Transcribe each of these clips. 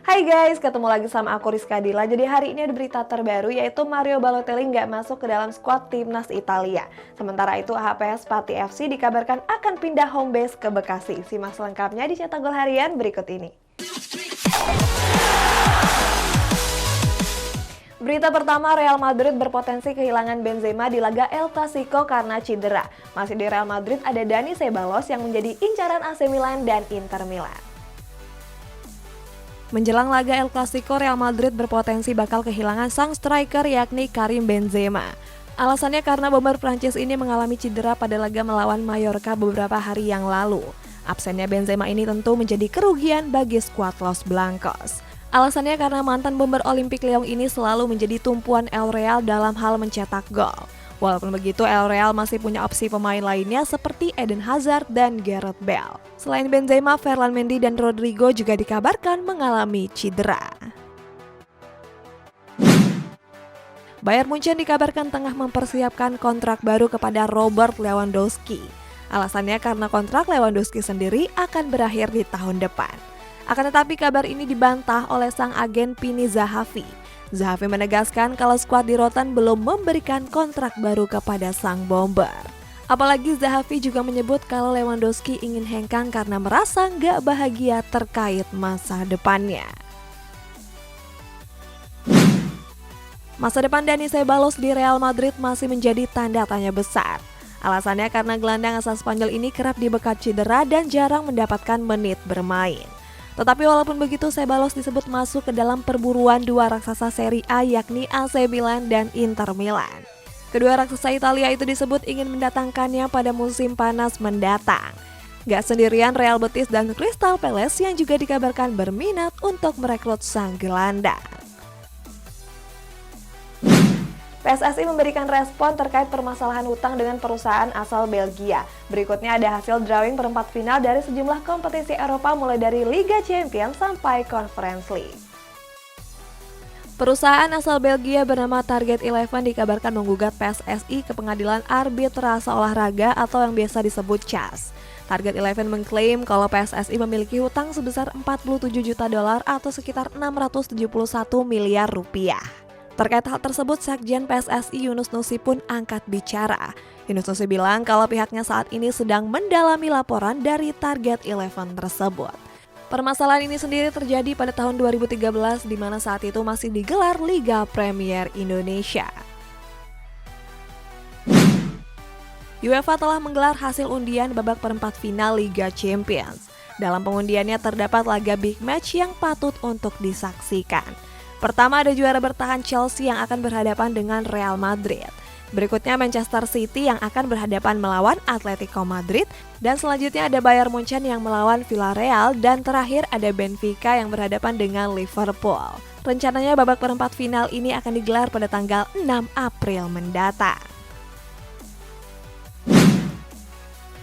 Hai guys, ketemu lagi sama aku Rizka Dila. Jadi hari ini ada berita terbaru yaitu Mario Balotelli nggak masuk ke dalam skuad timnas Italia. Sementara itu HPS Pati FC dikabarkan akan pindah home base ke Bekasi. Simak selengkapnya di Cetak Gol Harian berikut ini. Berita pertama, Real Madrid berpotensi kehilangan Benzema di laga El Clasico karena cedera. Masih di Real Madrid ada Dani Ceballos yang menjadi incaran AC Milan dan Inter Milan. Menjelang laga El Clasico, Real Madrid berpotensi bakal kehilangan sang striker yakni Karim Benzema. Alasannya karena bomber Prancis ini mengalami cedera pada laga melawan Mallorca beberapa hari yang lalu. Absennya Benzema ini tentu menjadi kerugian bagi skuad Los Blancos. Alasannya karena mantan bomber Olympique Lyon ini selalu menjadi tumpuan El Real dalam hal mencetak gol. Walaupun begitu, El Real masih punya opsi pemain lainnya seperti Eden Hazard dan Gareth Bale. Selain Benzema, Ferland Mendy dan Rodrigo juga dikabarkan mengalami cedera. Bayern Munchen dikabarkan tengah mempersiapkan kontrak baru kepada Robert Lewandowski. Alasannya karena kontrak Lewandowski sendiri akan berakhir di tahun depan. Akan tetapi kabar ini dibantah oleh sang agen Pini Zahavi. Zahavi menegaskan kalau skuad di Rotterdam belum memberikan kontrak baru kepada sang bomber. Apalagi Zahavi juga menyebut kalau Lewandowski ingin hengkang karena merasa nggak bahagia terkait masa depannya. Masa depan Dani Ceballos di Real Madrid masih menjadi tanda tanya besar. Alasannya karena gelandang asal Spanyol ini kerap dibekap cedera dan jarang mendapatkan menit bermain. Tetapi walaupun begitu, Ceballos disebut masuk ke dalam perburuan dua raksasa Serie A yakni AC Milan dan Inter Milan. Kedua raksasa Italia itu disebut ingin mendatangkannya pada musim panas mendatang. Gak sendirian, Real Betis dan Crystal Palace yang juga dikabarkan berminat untuk merekrut sang gelandang. PSSI memberikan respon terkait permasalahan hutang dengan perusahaan asal Belgia. Berikutnya ada hasil drawing perempat final dari sejumlah kompetisi Eropa mulai dari Liga Champions sampai Conference League. Perusahaan asal Belgia bernama Target Eleven dikabarkan menggugat PSSI ke Pengadilan Arbitrase Olahraga atau yang biasa disebut CAS. Target Eleven mengklaim kalau PSSI memiliki hutang sebesar 47 juta dolar atau sekitar 671 miliar rupiah. Terkait hal tersebut, Sekjen PSSI Yunus Nusi pun angkat bicara. Yunus Nusi bilang kalau pihaknya saat ini sedang mendalami laporan dari Target Eleven tersebut. Permasalahan ini sendiri terjadi pada tahun 2013 di mana saat itu masih digelar Liga Premier Indonesia. UEFA telah menggelar hasil undian babak perempat final Liga Champions. Dalam pengundiannya terdapat laga big match yang patut untuk disaksikan. Pertama ada juara bertahan Chelsea yang akan berhadapan dengan Real Madrid. Berikutnya Manchester City yang akan berhadapan melawan Atletico Madrid. Dan selanjutnya ada Bayern Munchen yang melawan Villarreal. Dan terakhir ada Benfica yang berhadapan dengan Liverpool. Rencananya babak perempat final ini akan digelar pada tanggal 6 April mendatang.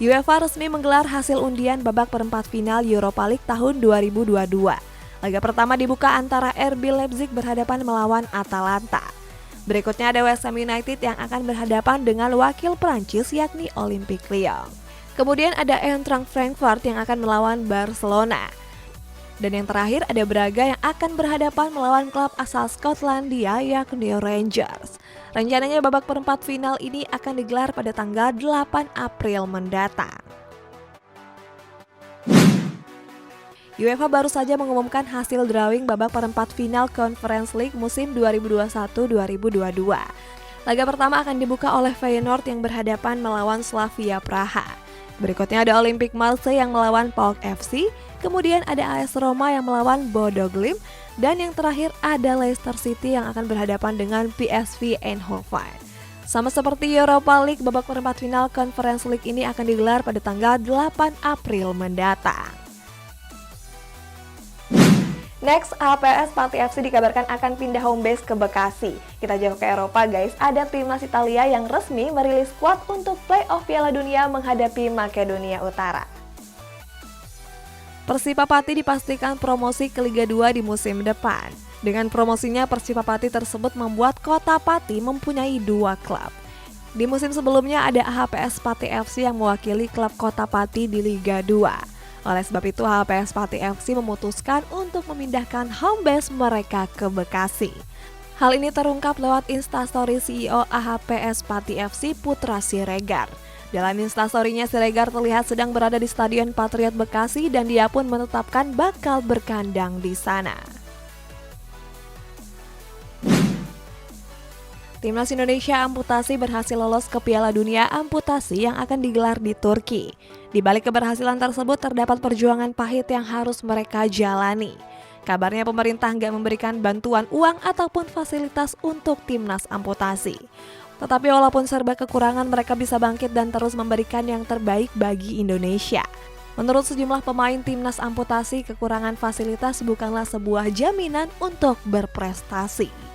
UEFA resmi menggelar hasil undian babak perempat final Europa League tahun 2022. Laga pertama dibuka antara RB Leipzig berhadapan melawan Atalanta. Berikutnya ada West Ham United yang akan berhadapan dengan wakil Prancis yakni Olympique Lyon. Kemudian ada Eintracht Frankfurt yang akan melawan Barcelona. Dan yang terakhir ada Braga yang akan berhadapan melawan klub asal Skotlandia yakni Rangers. Rencananya babak perempat final ini akan digelar pada tanggal 8 April mendatang. UEFA baru saja mengumumkan hasil drawing babak perempat final Conference League musim 2021-2022. Laga pertama akan dibuka oleh Feyenoord yang berhadapan melawan Slavia Praha. Berikutnya ada Olympique Marseille yang melawan PAOK FC, kemudian ada AS Roma yang melawan Bodo Glimt, dan yang terakhir ada Leicester City yang akan berhadapan dengan PSV Eindhoven. Sama seperti Europa League, babak perempat final Conference League ini akan digelar pada tanggal 8 April mendatang. Next, HPS Pati FC dikabarkan akan pindah home base ke Bekasi. Kita jauh ke Eropa guys, ada timnas Italia yang resmi merilis skuad untuk playoff Piala Dunia menghadapi Makedonia Utara. Persipapati dipastikan promosi ke Liga 2 di musim depan. Dengan promosinya, Persipapati tersebut membuat Kota Pati mempunyai dua klub. Di musim sebelumnya ada HPS Pati FC yang mewakili klub Kota Pati di Liga 2. Oleh sebab itu, HPS Pati FC memutuskan untuk memindahkan home base mereka ke Bekasi. Hal ini terungkap lewat Instastory CEO AHPS Pati FC Putra Siregar. Dalam Instastory-nya, Siregar terlihat sedang berada di Stadion Patriot Bekasi dan dia pun menetapkan bakal berkandang di sana. Timnas Indonesia amputasi berhasil lolos ke Piala Dunia Amputasi yang akan digelar di Turki. Di balik keberhasilan tersebut terdapat perjuangan pahit yang harus mereka jalani. Kabarnya pemerintah nggak memberikan bantuan uang ataupun fasilitas untuk timnas amputasi. Tetapi walaupun serba kekurangan, mereka bisa bangkit dan terus memberikan yang terbaik bagi Indonesia. Menurut sejumlah pemain timnas amputasi, kekurangan fasilitas bukanlah sebuah jaminan untuk berprestasi.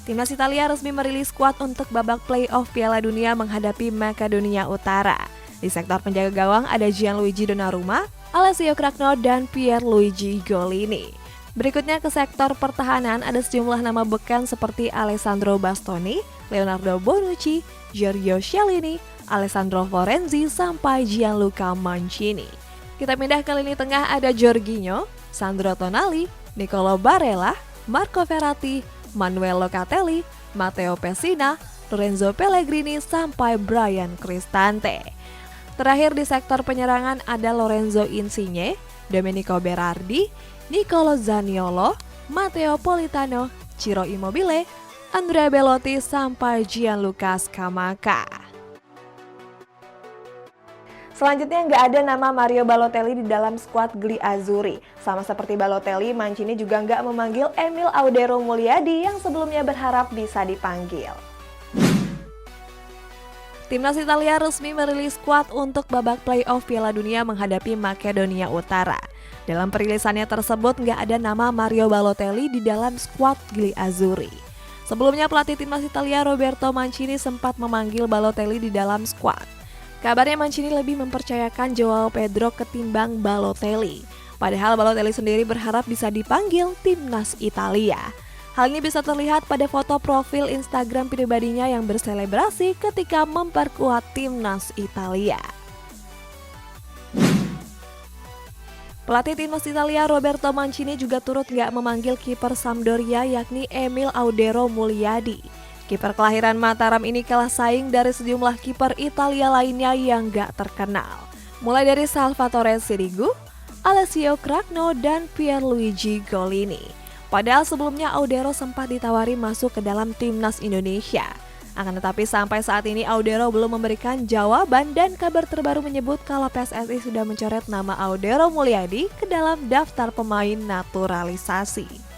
Timnas Italia resmi merilis skuad untuk babak playoff Piala Dunia menghadapi Makedonia Utara. Di sektor penjaga gawang ada Gianluigi Donnarumma, Alessio Cragno, dan Pierluigi Golini. Berikutnya ke sektor pertahanan ada sejumlah nama beken seperti Alessandro Bastoni, Leonardo Bonucci, Giorgio Chiellini, Alessandro Florenzi, sampai Gianluca Mancini. Kita pindah ke lini tengah ada Jorginho, Sandro Tonali, Nicolo Barella, Marco Verratti, Manuel Locatelli, Matteo Pessina, Lorenzo Pellegrini, sampai Bryan Cristante. Terakhir di sektor penyerangan ada Lorenzo Insigne, Domenico Berardi, Nicolo Zaniolo, Matteo Politano, Ciro Immobile, Andrea Belotti, sampai Gianluca Scamacca. Selanjutnya nggak ada nama Mario Balotelli di dalam skuad Gli Azzurri. Sama seperti Balotelli, Mancini juga nggak memanggil Emil Audero Mulyadi yang sebelumnya berharap bisa dipanggil. Timnas Italia resmi merilis skuad untuk babak playoff Piala Dunia menghadapi Makedonia Utara. Dalam perilisannya tersebut nggak ada nama Mario Balotelli di dalam skuad Gli Azzurri. Sebelumnya pelatih timnas Italia Roberto Mancini sempat memanggil Balotelli di dalam skuad. Kabarnya Mancini lebih mempercayakan Joao Pedro ketimbang Balotelli. Padahal Balotelli sendiri berharap bisa dipanggil timnas Italia. Hal ini bisa terlihat pada foto profil Instagram pribadinya yang berselebrasi ketika memperkuat timnas Italia. Pelatih timnas Italia Roberto Mancini juga turut nggak memanggil kiper Sampdoria yakni Emil Audero Mulyadi. Kiper kelahiran Mataram ini kalah saing dari sejumlah kiper Italia lainnya yang gak terkenal. Mulai dari Salvatore Sirigu, Alessio Cragno, dan Pierluigi Golini. Padahal sebelumnya Audero sempat ditawari masuk ke dalam timnas Indonesia. Akan tetapi sampai saat ini Audero belum memberikan jawaban dan kabar terbaru menyebut kalau PSSI sudah mencoret nama Audero Mulyadi ke dalam daftar pemain naturalisasi.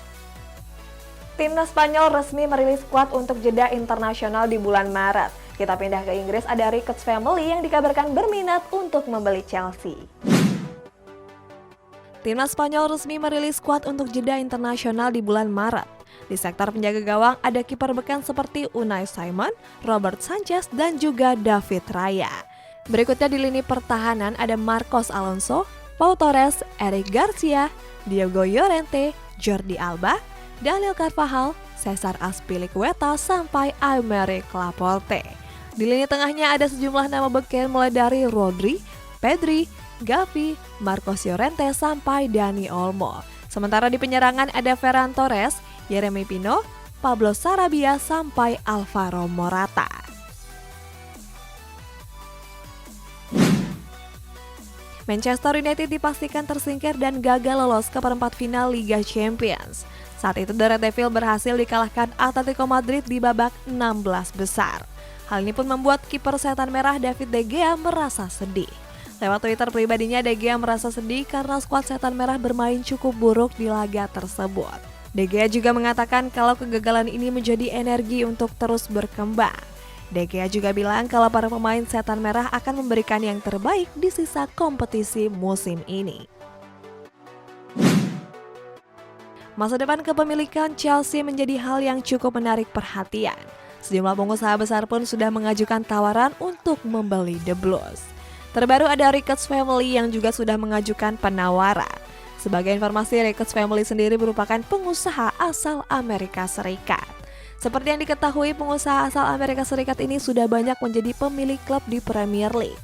Timnas Spanyol resmi merilis skuad untuk jeda internasional di bulan Maret. Kita pindah ke Inggris, ada Ricketts Family yang dikabarkan berminat untuk membeli Chelsea. Timnas Spanyol resmi merilis skuad untuk jeda internasional di bulan Maret. Di sektor penjaga gawang ada kiper beken seperti Unai Simon, Robert Sanchez, dan juga David Raya. Berikutnya di lini pertahanan ada Marcos Alonso, Pau Torres, Eric Garcia, Diogo Llorente, Jordi Alba, Daniel Carvajal, Cesar Azpilicueta, sampai Aymeric Laporte. Di lini tengahnya ada sejumlah nama beken mulai dari Rodri, Pedri, Gavi, Marcos Llorente, sampai Dani Olmo. Sementara di penyerangan ada Ferran Torres, Yeremy Pino, Pablo Sarabia, sampai Alvaro Morata. Manchester United dipastikan tersingkir dan gagal lolos ke perempat final Liga Champions. Saat itu The Red Devil berhasil dikalahkan Atletico Madrid di babak 16 besar. Hal ini pun membuat kiper setan merah David De Gea merasa sedih. Lewat Twitter pribadinya, De Gea merasa sedih karena skuad setan merah bermain cukup buruk di laga tersebut. De Gea juga mengatakan kalau kegagalan ini menjadi energi untuk terus berkembang. De Gea juga bilang kalau para pemain setan merah akan memberikan yang terbaik di sisa kompetisi musim ini. Masa depan kepemilikan Chelsea menjadi hal yang cukup menarik perhatian. Sejumlah pengusaha besar pun sudah mengajukan tawaran untuk membeli The Blues. Terbaru ada Ricketts Family yang juga sudah mengajukan penawaran. Sebagai informasi, Ricketts Family sendiri merupakan pengusaha asal Amerika Serikat. Seperti yang diketahui, pengusaha asal Amerika Serikat ini sudah banyak menjadi pemilik klub di Premier League.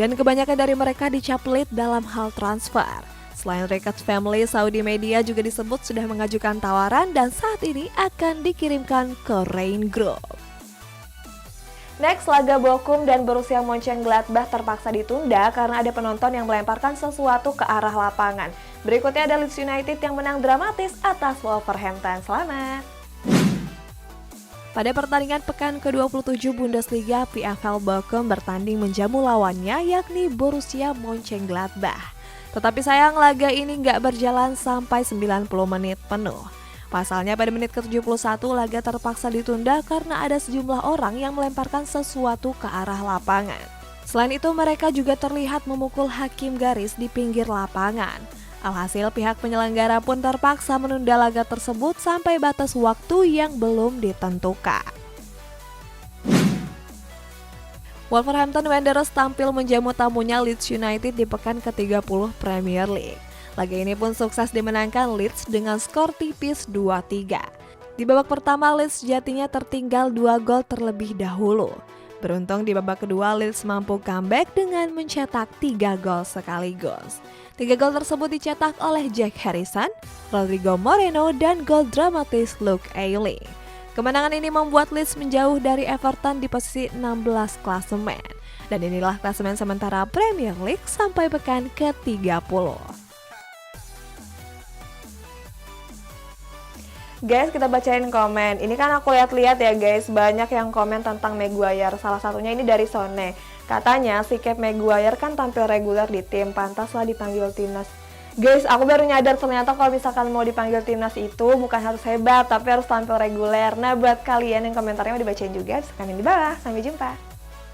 Dan kebanyakan dari mereka dicap lead dalam hal transfer. Selain Ricketts Family, Saudi Media juga disebut sudah mengajukan tawaran dan saat ini akan dikirimkan ke Rain Group. Next, laga Bochum dan Borussia Mönchengladbach terpaksa ditunda karena ada penonton yang melemparkan sesuatu ke arah lapangan. Berikutnya ada Leeds United yang menang dramatis atas Wolverhampton. Selamat! Pada pertandingan pekan ke-27 Bundesliga, VfL Bochum bertanding menjamu lawannya yakni Borussia Mönchengladbach. Tetapi sayang laga ini nggak berjalan sampai 90 menit penuh. Pasalnya pada menit ke-71 laga terpaksa ditunda karena ada sejumlah orang yang melemparkan sesuatu ke arah lapangan. Selain itu mereka juga terlihat memukul hakim garis di pinggir lapangan. Alhasil pihak penyelenggara pun terpaksa menunda laga tersebut sampai batas waktu yang belum ditentukan. Wolverhampton Wanderers tampil menjamu tamunya Leeds United di pekan ke-30 Premier League. Laga ini pun sukses dimenangkan Leeds dengan skor tipis 2-3. Di babak pertama Leeds sejatinya tertinggal 2 gol terlebih dahulu. Beruntung di babak kedua Leeds mampu comeback dengan mencetak 3 gol sekaligus. 3 gol tersebut dicetak oleh Jack Harrison, Rodrigo Moreno, dan gol dramatis Luke Ayling. Kemenangan ini membuat Leeds menjauh dari Everton di posisi 16 klasemen. Dan inilah klasemen sementara Premier League sampai pekan ke-30. Guys, kita bacain komen. Ini kan aku lihat-lihat ya guys, banyak yang komen tentang Maguire. Salah satunya ini dari Sone. Katanya si Cap Maguire kan tampil reguler di tim, pantaslah dipanggil timnas. Guys, aku baru nyadar ternyata kalau misalkan mau dipanggil timnas itu bukan harus hebat, tapi harus tampil reguler. Nah, buat kalian yang komentarnya mau dibacain juga, silahkan di bawah. Sampai jumpa.